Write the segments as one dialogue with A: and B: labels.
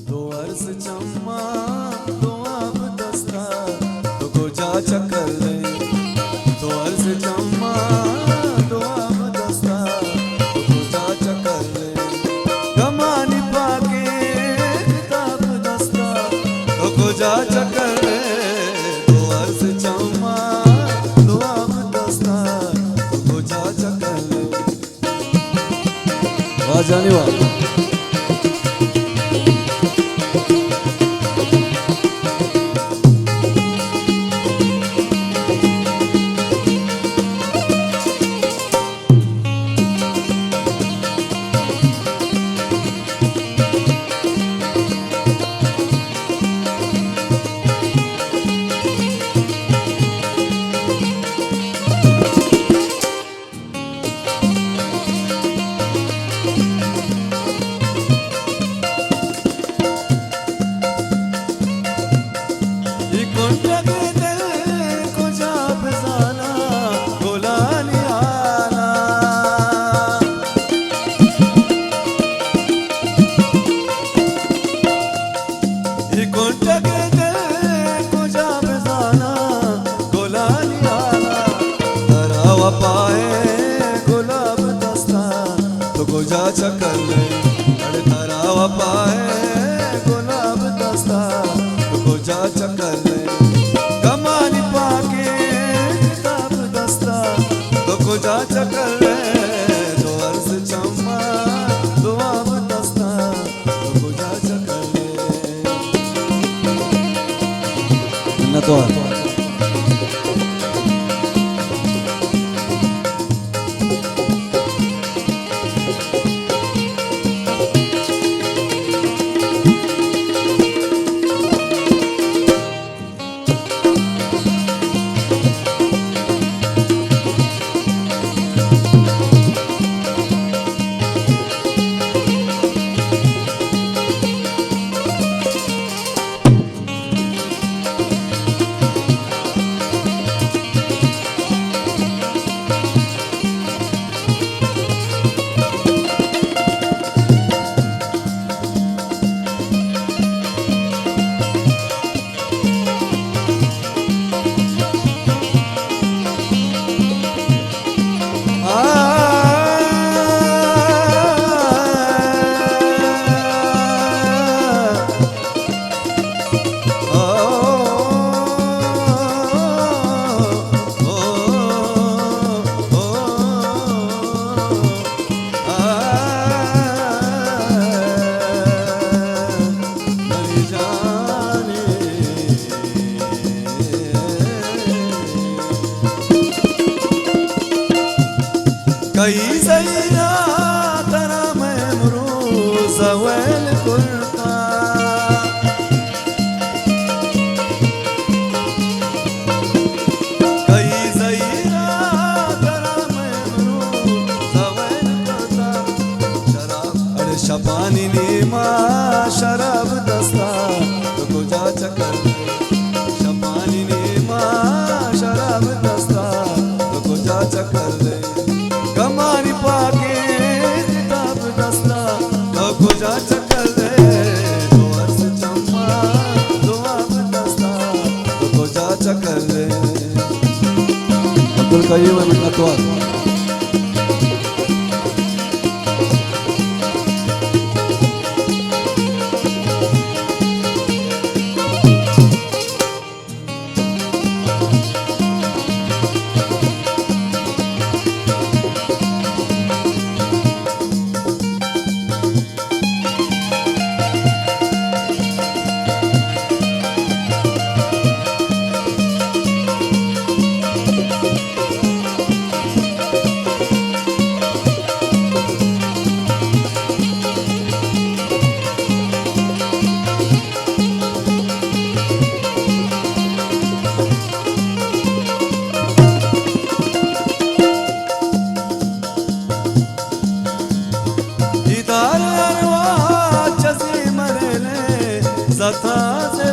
A: दो अर्ज चम्मा दो आप दस्ता तो गोजा चक्कर ले दो अर्ज चम्मा दो आप दस्ता तो गोजा चक्कर ले कमानी पाके किताब दस्ता तो गोजा चक्कर ले दो अर्ज चम्मा दो आप दस्ता तो गोजा चक्कर ले। वाह जानी वाह। गोजा चक्कर ले अरे धरावा पाए गुलाब दस्ता तो गोजा चक्कर ले कमानी पाके किताब दस्ता तो गोजा चक्कर ले दो अर्ज चम्मा दो आप दस्ता तो गोजा चक्कर ले न तो कई सैरा तरा मैं मरू सवैल कुर्ता कई सैरा तरा मैं मरू सवैल कुर्ता शराब अरे शपानी नीमा शराब दस्ता तो गोजा चक्कर शपानी नीमा शराब दस्ता तो गोजा चक्कर ले कमानी पाके किताब दस्ता तो गोजा चक्कर ले दो अर्ज चम्मा दो आप दस्ता तो गोजा चक्कर ले। अब्दुल करीम मिन्नतवार सता से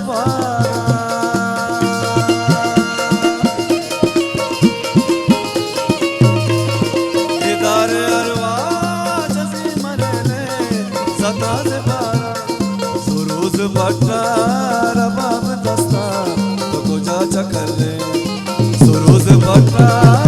A: इधर अरवा जसी मरने सता से बारा सुरू सुरोज भट्टा रबाब दस्ता तो को जा चकर रे सुरोज भट्टा